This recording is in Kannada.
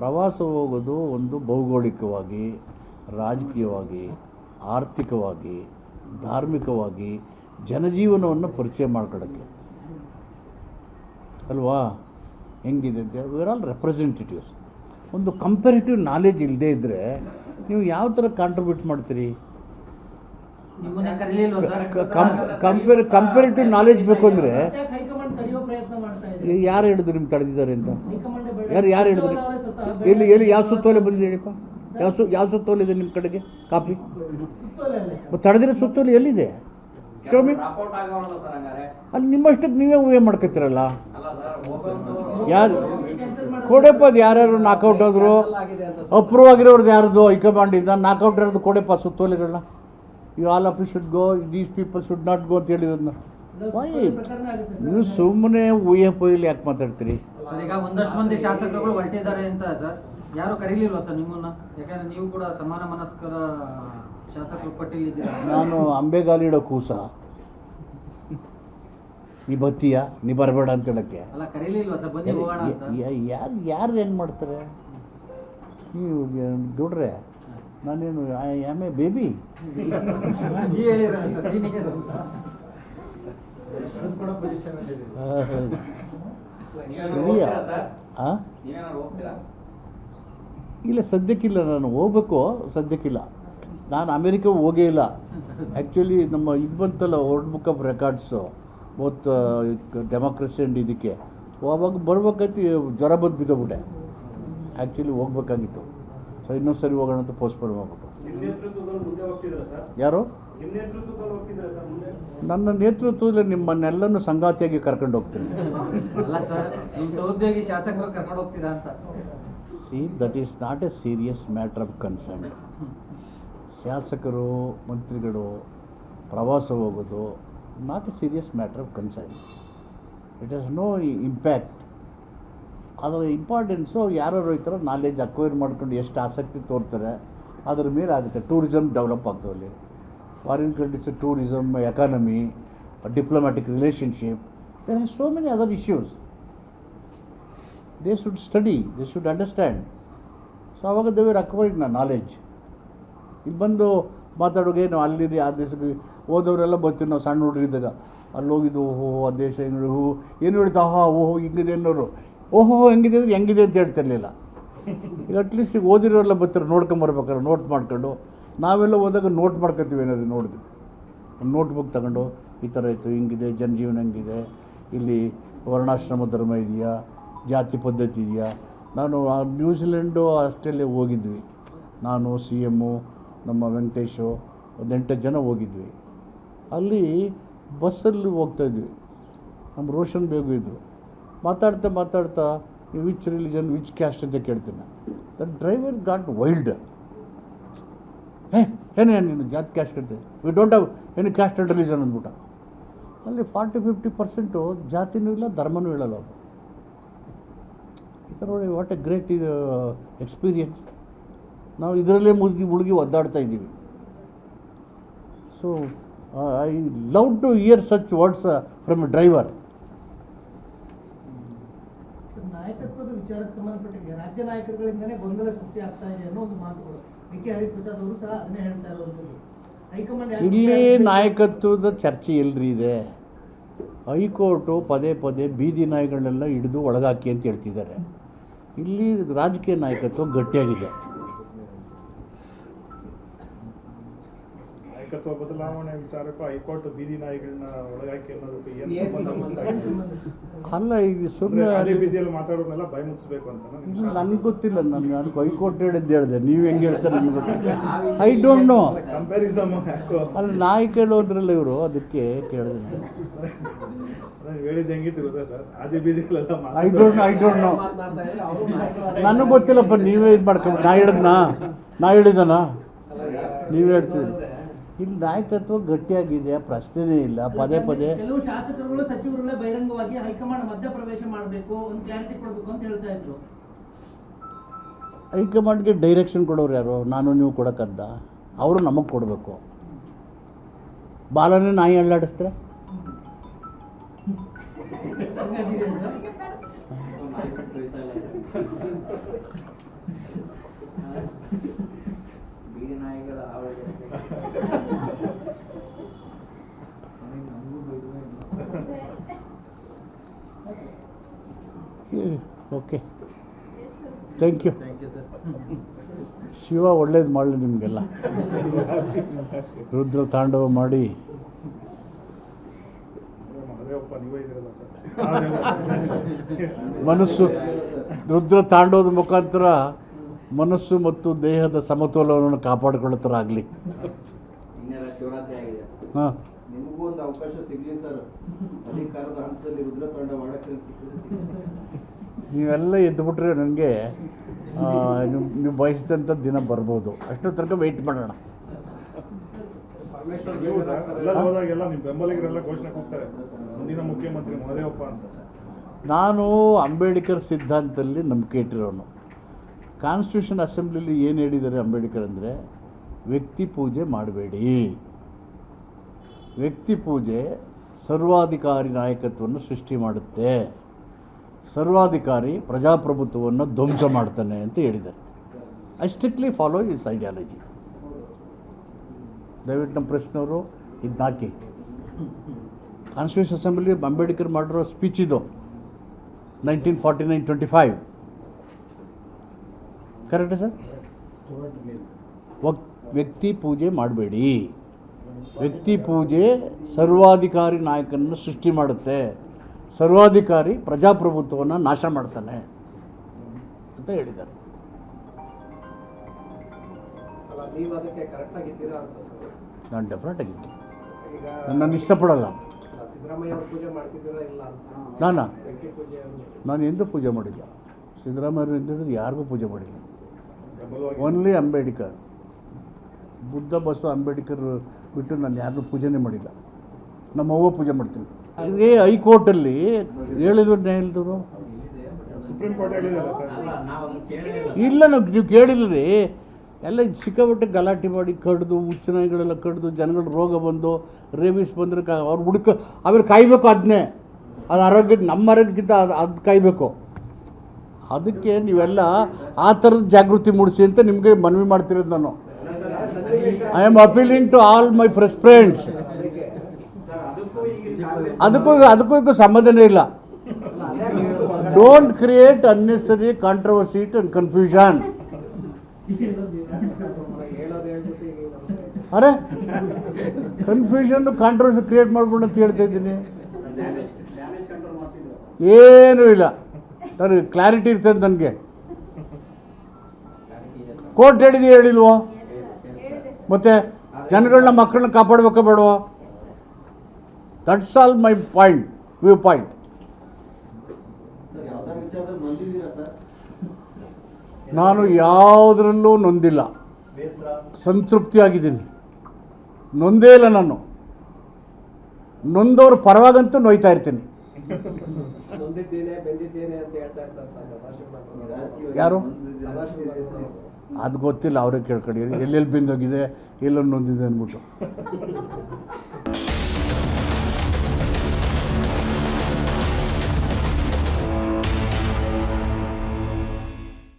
ಪ್ರವಾಸ ಹೋಗೋದು ಒಂದು ಭೌಗೋಳಿಕವಾಗಿ, ರಾಜಕೀಯವಾಗಿ, ಆರ್ಥಿಕವಾಗಿ, ಧಾರ್ಮಿಕವಾಗಿ ಜನಜೀವನವನ್ನು ಪರಿಚಯ ಮಾಡ್ಕೊಳ್ಳೋಕ್ಕೆ ಅಲ್ವಾ? ಹೆಂಗಿದೆ ಅಂತ ವಿ ಆರ್ ಆಲ್ ರೆಪ್ರೆಸೆಂಟೇಟಿವ್ಸ್. ಒಂದು ಕಂಪೇರಿಟಿವ್ ನಾಲೆಜ್ ಇಲ್ಲದೇ ಇದ್ದರೆ ನೀವು ಯಾವ ಥರ ಕಾಂಟ್ರಿಬ್ಯೂಟ್ ಮಾಡ್ತೀರಿ? ಕಂಪೇರಿಟಿವ್ ನಾಲೆಜ್ ಬೇಕು ಅಂದರೆ ಯಾರು ಹೇಳಿದ್ರು ನಿಮ್ಗೆ ತಡೆದಿದ್ದಾರೆ ಅಂತ? ಯಾರು ಹೇಳಿದ್ರು? ಎಲ್ಲಿ ಯಾವ ಸುತ್ತೋಲೆ ಬಂದಿದೆ ಹೇಳಿಪ್ಪ? ಯಾವ ಸುತ್ತೋಲೆ ನಿಮ್ಮ ಕಡೆಗೆ ಕಾಪಿ? ತಡೆದಿರೋ ಸುತ್ತೋಲೆ ಎಲ್ಲಿದೆ? ಶೋಮಿ ಅಲ್ಲಿ ನಿಮ್ಮಷ್ಟಕ್ಕೆ ನೀವೇ ಊಹೆ ಮಾಡ್ಕೊತೀರಲ್ಲ. ಯಾರು ಕೊಡೆಪ್ಪ? ಅದು ಯಾರ್ಯಾರು ನಾಕೌಟ್ ಆದರು? ಅಪ್ರೂವ್ ಆಗಿರೋರ್ದು ಯಾರ್ದು ಹೈಕಮಾಂಡಿಂದ ನಾಕೌಟ್ ಇರೋದು ಕೊಡೆಪ್ಪ ಸುತ್ತೋಲೆಗಳನ್ನ. You all of you should go, these people should not go ಅಂತ ಹೇಳಿರೋದನ್ನ ವೈ? ನೀವು ಸುಮ್ಮನೆ ಊಹೆ ಪೊಯ್ಲಿ ಯಾಕೆ ಮಾತಾಡ್ತೀರಿ? ಈಗ ಒಂದಷ್ಟು ಮಂದಿ ಶಾಸಕರುಗಳು ಹೊರಟಿದ್ದಾರೆ ಅಂತ ಸರ್, ಯಾರು ಕರೀಲಿಲ್ವಾ ಸರ್ ನಿಮ್ಮನ್ನ? ಯಾಕಂದ್ರೆ ನೀವು ಕೂಡ ಸಮಾನ ಮನಸ್ಕರ ಶಾಸಕರು ಪಟ್ಟಿಲಿದ್ದೀರಾ. ನಾನು ಅಂಬೆಗಾಲಿಡೋ ಕೂಸ ನೀ ಬತ್ತೀಯ, ನೀ ಬರಬೇಡ ಅಂತ ಹೇಳಕ್ಕೆ? ಅಲ್ಲ ಕರೀಲಿಲ್ವಾ ಸರ್, ಬನ್ನಿ ಹೋಗೋಣ ಅಂತ. ಯಾರು ಹೆಂಗೆ ಮಾಡ್ತಾರೆ? ನೀವು ದುಡ್ರೆ ನಾನೇನು ಆಮ್ ಎ ಬೇಬಿ? ಸರಿಯಾ? ಇಲ್ಲ, ಸದ್ಯಕ್ಕಿಲ್ಲ. ನಾನು ಹೋಗ್ಬೇಕು, ಸದ್ಯಕ್ಕಿಲ್ಲ. ನಾನು ಅಮೇರಿಕಾಗೆ ಹೋಗೇ ಇಲ್ಲ. ಆ್ಯಕ್ಚುಲಿ ನಮ್ಮ ಇದು ಬಂತಲ್ಲ world book of records, both democracy and ಇದಕ್ಕೆ ಅವಾಗ ಬರ್ಬೇಕಾಯ್ತು, ಜ್ವರ ಬಂದು ಬಿದ್ದೋಗ್ಬಿಟ್ಟೆ. ಆ್ಯಕ್ಚುಲಿ ಹೋಗ್ಬೇಕಾಗಿತ್ತು. ಸೊ ಇನ್ನೊಂದು ಸರಿ ಹೋಗೋಣ ಅಂತ ಪೋಸ್ಟ್ಪೋನ್ ಮಾಡ್ಬಿಟ್ಟು. ಯಾರು? ನನ್ನ ನೇತೃತ್ವದಲ್ಲಿ ನಿಮ್ಮನ್ನೆಲ್ಲನೂ ಸಂಗಾತಿಯಾಗಿ ಕರ್ಕೊಂಡು ಹೋಗ್ತೀನಿ. See, that is not a serious matter of concern. ಶಾಸಕರು, ಮಂತ್ರಿಗಳು ಪ್ರವಾಸ ಹೋಗೋದು not a serious matter of concern. It has no impact. ಅದರ ಇಂಪಾರ್ಟೆನ್ಸು ಯಾರು ಈ ಥರ ನಾಲೆಜ್ ಅಕ್ವೈರ್ ಮಾಡ್ಕೊಂಡು ಎಷ್ಟು ಆಸಕ್ತಿ ತೋರ್ತಾರೆ ಅದರ ಮೇಲೆ ಆಗುತ್ತೆ. ಟೂರಿಸಮ್ ಡೆವಲಪ್ ಆಗ್ತವಲ್ಲಿ, foreign countries, tourism, economy, diplomatic relationship, there are so many other issues. They should study, they should understand. So ಆವಾಗ ದೇ ವಿಲ್ ಅಕ್ವೈರ್ಡ್ ನಾಲೆಜ್. ಇಲ್ಲಿ ಬಂದು ಮಾತಾಡೋಗೇನು ಅಲ್ಲಿ ಆ ದೇಶಕ್ಕೆ ಹೋದವರೆಲ್ಲ ಬರ್ತೀವಿ ನಾವು ಸಣ್ಣ ಹುಡುಗರಿದ್ದಾಗ. ಅಲ್ಲಿ ಹೋಗಿದ್ದು ಓಹೋ ಆ ದೇಶ ಹೆಂಗೆ ಏನು ಹೇಳ್ತಾ ಓಹೋ ಹಿಂಗಿದೆ ಅನ್ನೋರು. ಓಹೋ ಹೆಂಗಿದೆ ಅಂದರೆ ಹೆಂಗಿದೆ ಅಂತ ಹೇಳ್ತಿರ್ಲಿಲ್ಲ. ಈಗ ಅಟ್ಲೀಸ್ಟ್ ಈಗ ಓದಿರೋರೆಲ್ಲ ಬರ್ತಾರೆ, ನೋಡ್ಕೊಂಬರ್ಬೇಕಲ್ಲ, ನೋಟ್ ಮಾಡ್ಕೊಂಡು. ನಾವೆಲ್ಲ ಹೋದಾಗ ನೋಟ್ ಮಾಡ್ಕೊತೀವಿ, ಏನಾದ್ರು ನೋಡಿದ್ವಿ ಒಂದು ನೋಟ್ ಬುಕ್ ತಗೊಂಡು ಈ ಥರ ಇತ್ತು, ಹಿಂಗಿದೆ ಜನಜೀವನ, ಹೆಂಗಿದೆ ಇಲ್ಲಿ ವರ್ಣಾಶ್ರಮ ಧರ್ಮ ಇದೆಯಾ, ಜಾತಿ ಪದ್ಧತಿ ಇದೆಯಾ. ನಾನು ನ್ಯೂಜಿಲೆಂಡು, ಆಸ್ಟ್ರೇಲಿಯಾ ಹೋಗಿದ್ವಿ. ನಾನು, ಸಿ ಎಮ್ಮು, ನಮ್ಮ ವೆಂಕಟೇಶು, ಒಂದು 8 ಜನ ಹೋಗಿದ್ವಿ. ಅಲ್ಲಿ ಬಸ್ಸಲ್ಲಿ ಹೋಗ್ತಾಯಿದ್ವಿ. ನಮ್ಮ ರೋಷನ್ ಬೇಗು ಇದ್ದರು. ಮಾತಾಡ್ತಾ ವಿಚ್ ರಿಲಿಜನ್, ವಿಚ್ ಕ್ಯಾಸ್ಟ್ ಅಂತ ಕೇಳ್ತೀನಿ. The driver got wild. ಏನೇ ನೀನು ಜಾತಿ ಕ್ಯಾಸ್ಟ್ ಕೇಳ್ತೀವಿ, we don't have any caste and religion ಅಂದ್ಬಿಟ್ಟ. ಅಲ್ಲಿ 40-50% ಜಾತಿನೂ ಇಲ್ಲ, ಧರ್ಮನೂ ಹೇಳಲ್ಲ ಅವರು. ಈ ಥರ ನೋಡಿ, ವಾಟ್ ಎ ಗ್ರೇಟ್ ಎಕ್ಸ್ಪೀರಿಯನ್ಸ್. ನಾವು ಇದರಲ್ಲೇ ಮುಳುಗಿ ಒದ್ದಾಡ್ತಾ ಇದ್ದೀವಿ. So I love to hear such words from a driver. ನಾಯಕತ್ವದ ವಿಚಾರಕ್ಕೆ ಸಂಬಂಧಪಟ್ಟಿಗೆ ರಾಜ್ಯ ನಾಯಕರುಗಳಿಂದಲೇ ಗೊಂದಲ ಸೃಷ್ಟಿ ಆಗ್ತಾ ಇದೆ ಅನ್ನೋ ಒಂದು ಮಾತುಗಳು. ಡಿ.ಕೆ. ಹರಿಪ್ರಸಾದ್ ಅವರು ಸಹ ಅದನ್ನೇ ಹೇಳ್ತಾ ಇರುವಂಥದ್ದು. ಹೈಕಮಾಂಡ್ ಇಲ್ಲಿ ನಾಯಕತ್ವದ ಚರ್ಚೆ ಎಲ್ರಿ ಇದೆ. ಹೈಕೋರ್ಟು ಪದೇ ಬೀದಿ ನಾಯಿಗಳನ್ನೆಲ್ಲ ಹಿಡಿದು ಒಳಗಾಕಿ ಅಂತ ಹೇಳ್ತಿದ್ದಾರೆ. ಇಲ್ಲಿ ರಾಜಕೀಯ ನಾಯಕತ್ವ ಗಟ್ಟಿಯಾಗಿದೆ. ನಾಯಕತ್ವ ಬದಲಾವಣೆ ವಿಚಾರಕ್ಕೂ ಹೈಕೋರ್ಟ್ ಬೀದಿ ನಾಯಿಗಳನ್ನ ಒಳಗಾಕಿ ಅನ್ನೋದಕ್ಕೆ ಏನು ಸಂಬಂಧ? ಅಲ್ಲ, ಈಗ ಸುಮ್ಮನೆ ಬೀದಿಯಲ್ಲಿ ಮಾತಾಡೋದನ್ನೆಲ್ಲ ಭಯ ಮುಗಿಸ್ಬೇಕು ಅಂತ ನನಗೆ ಗೊತ್ತಿಲ್ಲ. ನನಗೆ ಹೈಕೋರ್ಟ್ ಹೇಳಿದ್ದೆ ನೀವು ಹೆಂಗೆ ಹೇಳ್ತಾರೆ ನನಗೆ ಗೊತ್ತಿಲ್ಲ. I don't know. ಕಂಪ್ಯಾರಿಸಮ್ ಅಲ್ಲಿ ನಾಯಕ ಹೇಳೋದ್ರಲ್ಲ ಇವರು, ಅದಕ್ಕೆ ಕೇಳಿದೆ ನಾನು. ಹೇಳಿದ್ದು ಹೆಂಗಿತ್ತು ಗೊತ್ತಾ sir? Adi ಬೀದಿಗಳೆಲ್ಲ I don't know. ನನಗೆ ಗೊತ್ತಿಲ್ಲಪ್ಪ. ನೀವೇ ಇದು ಮಾಡ್ಕೊಂಡು ನಾ ಹೇಳಿದನಾ? ನೀವೇ ಹೇಳ್ತಿದ್ದೀರಿ. ಇಲ್ಲಿ ನಾಯಕತ್ವ ಗಟ್ಟಿಯಾಗಿದೆ, ಪ್ರಶ್ನೆನೇ ಇಲ್ಲ. ಪದೇ ಕೆಲವು ಶಾಸಕರುಗಳು, ಸಚಿವರುಗಳೇ ಬಹಿರಂಗವಾಗಿ ಹೈಕಮಾಂಡ್ ಮಧ್ಯಪ್ರವೇಶ ಮಾಡಬೇಕು, ಒಂದು ಗ್ಯಾರಂಟಿ ಕೊಡಬೇಕು ಅಂತ ಹೇಳ್ತಾ ಇದ್ರು. ಹೈಕಮಾಂಡ್ಗೆ ಡೈರೆಕ್ಷನ್ ಕೊಡೋರು ಯಾರು? ನಾನು ನೀವು ಕೊಡೋಕ್ಕದ್ದ? ಅವರು ನಮಗೆ ಕೊಡಬೇಕು. ಬಾಲನೇ ನಾಯಿ ಅಳ್ಳಾಡಿಸ್ತಾರೆ. Thank you. ಸರ್. ಶಿವ ಒಳ್ಳೇದು ಮಾಡಲಿ ನಿಮಗೆಲ್ಲ. ರುದ್ರ ತಾಂಡವ ಮಾಡಿ ಮಹದೇವಪ್ಪ ನೀವೇ ಇದ್ದೀರಲ್ಲ ಸರ್. ಮನಸ್ಸು ರುದ್ರ ತಾಂಡವದ ಮುಖಾಂತರ ಮನಸ್ಸು ಮತ್ತು ದೇಹದ ಸಮತೋಲನವನ್ನು ಕಾಪಾಡಿಕೊಳ್ಳೋ ಥರ ಆಗಲಿ. ಶಿವರಾತ್ರಿ ಆಗಿದೆ. ಹಾಂ, ನಿಮಗೂ ಒಂದು ಅವಕಾಶ ಸಿಗಲಿ ಸರ್. ಅಧಿಕಾರದ ಹಂತದಲ್ಲಿ ರುದ್ರತಾಂಡ ಮಾಡಕ್ಕೆ ಸಿಕ್ಕಿದ್ರೆ ನೀವೆಲ್ಲ ಎದ್ದುಬಿಟ್ರೆ ನನಗೆ ನೀವು ಬಯಸಿದಂಥ ದಿನ ಬರ್ಬೋದು. ಅಷ್ಟರ ತನಕ ವೆಯ್ಟ್ ಮಾಡೋಣ. ನೀವು ಎಲ್ಲ ಹೋದಾಗೆಲ್ಲ ನಿಮ್ಮ ಬೆಂಬಲಿಗರೆಲ್ಲ ಘೋಷಣೆ ಕೂಗ್ತಾರೆ, ಮುಂದಿನ ಮುಖ್ಯಮಂತ್ರಿ ಮಹದೇವಪ್ಪ ಅಂತ. ನಾನು ಅಂಬೇಡ್ಕರ್ ಸಿದ್ಧಾಂತದಲ್ಲಿ ನಂಬಿಕೆ ಇಟ್ಟಿರೋನು. ಕಾನ್ಸ್ಟಿಟ್ಯೂಷನ್ ಅಸೆಂಬ್ಲಿಲಿ ಏನು ಹೇಳಿದ್ದಾರೆ ಅಂಬೇಡ್ಕರ್ ಅಂದರೆ, ವ್ಯಕ್ತಿ ಪೂಜೆ ಮಾಡಬೇಡಿ. ವ್ಯಕ್ತಿ ಪೂಜೆ ಸರ್ವಾಧಿಕಾರಿ ನಾಯಕತ್ವವನ್ನು ಸೃಷ್ಟಿ ಮಾಡುತ್ತೆ, ಸರ್ವಾಧಿಕಾರಿ ಪ್ರಜಾಪ್ರಭುತ್ವವನ್ನು ಧ್ವಂಸ ಮಾಡ್ತಾನೆ ಅಂತ ಹೇಳಿದ್ದಾರೆ. I strictly follow is ideology. ದಯವಿಟ್ಟು ನಮ್ಮ ಪ್ರಶ್ನವರು ಇದನ್ನ ಹಾಕಿ. ಕಾನ್ಸ್ಟಿಟ್ಯೂಷನ್ ಅಸೆಂಬ್ಲಿ ಅಂಬೇಡ್ಕರ್ ಮಾಡಿರೋ ಸ್ಪೀಚ್ ಇದು 1949-25. ಕರೆಕ್ಟಾ ಸರ್? ವ್ಯಕ್ತಿ ಪೂಜೆ ಮಾಡಬೇಡಿ. ವ್ಯಕ್ತಿ ಪೂಜೆ ಸರ್ವಾಧಿಕಾರಿ ನಾಯಕನನ್ನು ಸೃಷ್ಟಿ ಮಾಡುತ್ತೆ, ಸರ್ವಾಧಿಕಾರಿ ಪ್ರಜಾಪ್ರಭುತ್ವವನ್ನು ನಾಶ ಮಾಡ್ತಾನೆ ಅಂತ ಹೇಳಿದ್ದಾರೆ. ಅಲ್ಲ, ನೀವು ಅದಕ್ಕೆ ಕರೆಕ್ಟ್ ಆಗಿದ್ದೀರಾ ಅಂತ ಸರ್. ನಾನು ಡೆಫಿನೆಟ್ ಆಗಿದ್ದೆ. ಈಗ ನಾನು ಇಷ್ಟಪಡಲ್ಲ. ಸಿದ್ದರಾಮಯ್ಯ ಅವರು ಪೂಜೆ ಮಾಡ್ತಿದ್ದೀರಾ ಇಲ್ಲ ಅಂತ. ವ್ಯಕ್ತಿ ಪೂಜೆ ನಾನು ಎಂದೂ ಪೂಜೆ ಮಾಡಿಲ್ಲ. ಸಿದ್ದರಾಮಯ್ಯರು ಎಂದಿದ್ದು ಯಾರಿಗೂ ಪೂಜೆ ಮಾಡಿಲ್ಲ. ಬೆಂಬಲವಾಗಿ ಓನ್ಲಿ ಅಂಬೇಡ್ಕರ್, ಬುದ್ಧ, ಬಸವ, ಅಂಬೇಡ್ಕರ್ ಬಿಟ್ಟು ನಾನು ಯಾರನ್ನೂ ಪೂಜೆನೇ ಮಾಡಿಲ್ಲ. ನಮ್ಮ ಅವ್ವ ಪೂಜೆ ಮಾಡ್ತೀನಿ. ಇದೇ ಹೈಕೋರ್ಟಲ್ಲಿ ಹೇಳಿದ್ರು ಹೇಳಿದ್ರು ಸುಪ್ರೀಂ ಕೋರ್ಟ್ ಹೇಳಿದಲ್ಲ ಸರ್. ಇಲ್ಲ, ನೀವು ಕೇಳಿಲ್ಲ ರೀ. ಎಲ್ಲ ಸಿಕ್ಕಾಪಟ್ಟೆ ಗಲಾಟೆ ಮಾಡಿ ಕಡ್ದು, ಹುಚ್ಚನಾಯಿಗಳೆಲ್ಲ ಕಡ್ದು, ಜನಗಳ ರೋಗ ಬಂದು, ರೇಬಿಸ್ ಬಂದರೆ ಅವ್ರು ಆಮೇಲೆ ಕಾಯಬೇಕು. ಅದನ್ನೇ ಅದು ಆರೋಗ್ಯದ, ನಮ್ಮ ಆರೋಗ್ಯಕ್ಕಿಂತ ಅದು ಕಾಯಬೇಕು. ಅದಕ್ಕೆ ನೀವೆಲ್ಲ ಆ ಥರದ ಜಾಗೃತಿ ಮೂಡಿಸಿ ಅಂತ ನಿಮಗೆ ಮನವಿ ಮಾಡ್ತಿರೋದು ನಾನು. I am appealing to all my friends. ಅದಕ್ಕೂ ಸಂಬಂಧನೇ ಇಲ್ಲ. Don't create unnecessary controversy and confusion. ಅರೆ, ಕನ್ಫ್ಯೂಷನ್ ಕಾಂಟ್ರವರ್ಸಿ ಕ್ರಿಯೇಟ್ ಮಾಡ್ಬಿಡು ಅಂತ ಹೇಳ್ತಾ ಇದ್ದೀನಿ. ಏನೂ ಇಲ್ಲ, ನನಗೆ ಕ್ಲಾರಿಟಿ ಇರ್ತದೆ. ನನಗೆ ಕೋರ್ಟ್ ಹೇಳಿಲ್ವೋ? ಮತ್ತು ಜನಗಳನ್ನ, ಮಕ್ಕಳನ್ನ ಕಾಪಾಡಬೇಕೋ ಬೇಡವೋ? That's all my point, view point. ಯಾವ್ದಾರ ವಿಚಾರದಲ್ಲಿ ನೊಂದಿದ್ದೀರಾ ಸರ್? ನಾನು ಯಾವುದರಲ್ಲೂ ನೊಂದಿಲ್ಲ, ಬೇಸರ ಸಂತೃಪ್ತಿಯಾಗಿದ್ದೀನಿ. ನೊಂದೇ ಇಲ್ಲ ನಾನು. ನೊಂದವ್ರ ಪರವಾಗಂತೂ ನೋಯ್ತಾ ಇರ್ತೀನಿ. ನೊಂದಿದ್ದೇನೆ, ಬೆಂದಿದ್ದೇನೆ ಅಂತ ಹೇಳ್ತಾ ಇರ್ತಾರೆ ಸರ್ ಸದಾಶಿವ. ಯಾರು? ಸದಾಶಿವ. ಅದು ಗೊತ್ತಿಲ್ಲ, ಅವರೇ ಕೇಳ್ಕೊಳ್ಳಿ. ಎಲ್ಲೆಲ್ಲಿ ಬೆಂದೋಗಿದೆ, ಎಲ್ಲೊಂದು ನೊಂದಿದೆ ಅಂದ್ಬಿಟ್ಟು.